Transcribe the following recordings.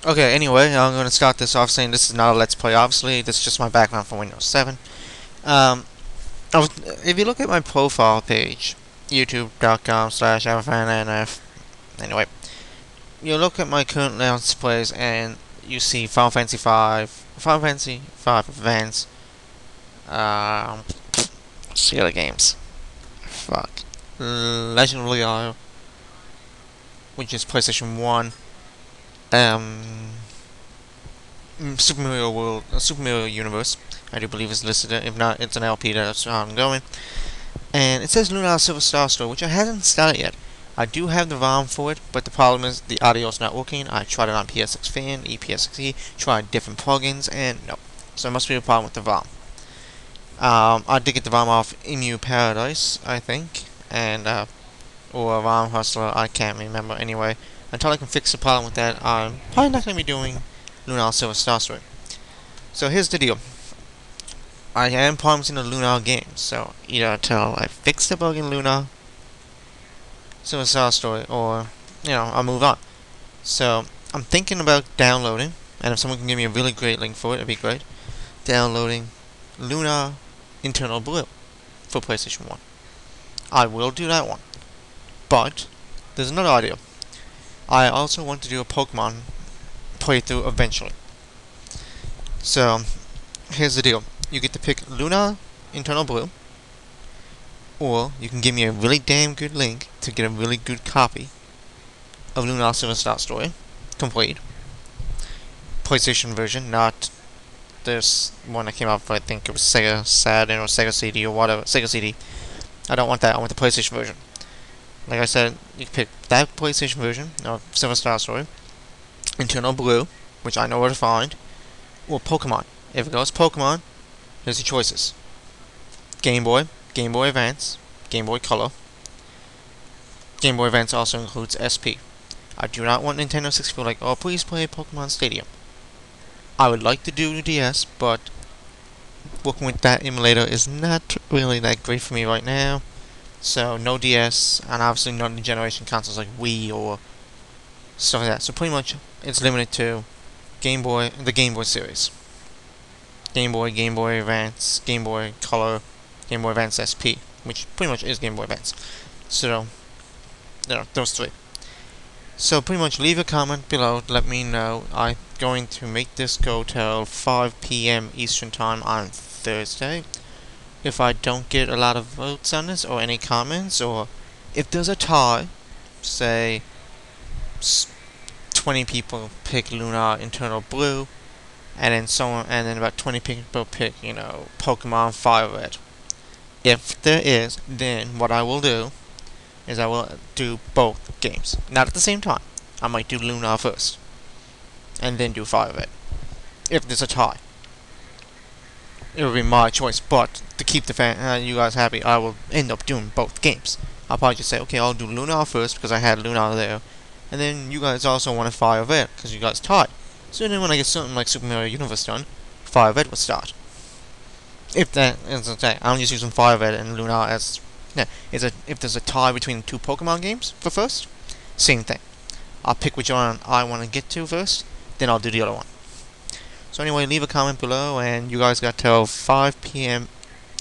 Okay, anyway, I'm going to start this off saying this is not a Let's Play, obviously. This is just my background for Windows 7. Um, if you look at my profile page, youtube.com/AvaFanNF, anyway, you look at my current Let's Plays and you see Final Fantasy 5, Final Fantasy 5 Advance, see other games. Fuck. Legend of Leon, which is PlayStation 1, Super Mario World, Super Mario Universe, I do believe is listed. If not, it's an LP that's ongoing. And it says Lunar Silver Star Story, which I haven't started yet. I do have the ROM for it, but the problem is the audio's not working. I tried it on PSX Fan, EPSXE, tried different plugins, and no. So there must be a problem with the ROM. I did get the ROM off Emu Paradise, I think, and or ROM Hustler, I can't remember. Anyway, until I can fix the problem with that, I'm probably not going to be doing Lunar Silver Star Story. So here's the deal. I am promising a Lunar game, so either until I fix the bug in Lunar Silver Star Story, or, I'll move on. So, I'm thinking about downloading, and if someone can give me a really great link for it, it'd be great. Downloading Lunar Internal Blue for PlayStation 1. I will do that one. But, there's another idea. I also want to do a Pokemon playthrough eventually. So, here's the deal. You get to pick Lunar Internal Blue, or you can give me a really damn good link to get a really good copy of Lunar Silver Star Story complete. PlayStation version, not this one that came out for, I think it was Sega Saturn or Sega CD or whatever. Sega CD. I don't want that, I want the PlayStation version. Like I said, you can pick that PlayStation version of Silver Star Story, Internal Blue, which I know where to find, or Pokemon. If it goes Pokemon, here's your choices. Game Boy, Game Boy Advance, Game Boy Color. Game Boy Advance also includes SP. I do not want Nintendo 64 like, oh, please play Pokemon Stadium. I would like to do the DS, but working with that emulator is not really that great for me right now. So, no DS, and obviously no new generation consoles like Wii or stuff like that. So pretty much, it's limited to Game Boy, the Game Boy series. Game Boy, Game Boy Advance, Game Boy Color, Game Boy Advance SP, which pretty much is Game Boy Advance. So, those three. So pretty much leave a comment below, let me know. I'm going to make this go till 5 PM Eastern Time on Thursday. If I don't get a lot of votes on this, or any comments, or if there's a tie, say 20 people pick Lunar Internal Blue, and then about 20 people pick, Pokemon Fire Red. If there is, then what I will do is I will do both games. Not at the same time. I might do Lunar first, and then do Fire Red. If there's a tie. It will be my choice, but to keep you guys happy, I will end up doing both games. I'll probably just say, okay, I'll do Lunar first, because I had Lunar there, and then you guys also want to Fire Red, because you guys tied. So then when I get something like Super Mario Universe done, Fire Red will start. If that is okay, I'm just using Fire Red and Lunar as if there's a tie between two Pokemon games for first, same thing. I'll pick which one I want to get to first, then I'll do the other one. So anyway, leave a comment below, and you guys got till 5 PM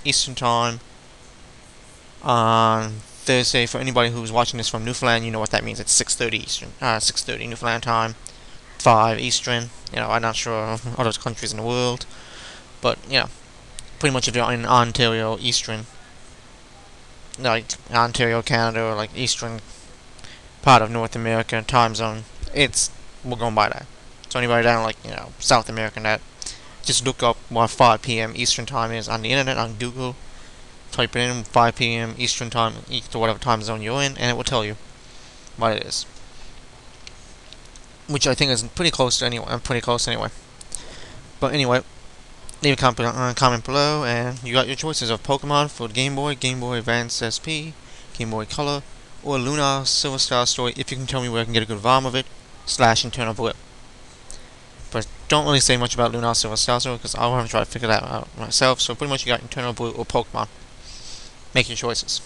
Eastern Time on Thursday. For anybody who's watching this from Newfoundland, you know what that means. It's 6:30 Eastern, 6:30 Newfoundland time, 5 Eastern. I'm not sure of other countries in the world, but pretty much if you're in Ontario Eastern, like Ontario, Canada, or like Eastern part of North America time zone, we're going by that. So anybody down like South America and that, just look up what 5 PM Eastern time is on the internet, on Google. Type it in 5 PM Eastern time to whatever time zone you're in, and it will tell you what it is. Which I think is pretty close anyway. But anyway, leave a comment below, and you got your choices of Pokemon for Game Boy, Game Boy Advance SP, Game Boy Color, or Lunar Silver Star Story, if you can tell me where I can get a good ROM of it, / Internal Blue. But don't really say much about Lunar Silver Star Story, because I'll have to try to figure that out myself, so pretty much you got Internal Blue or Pokemon. Make your choices.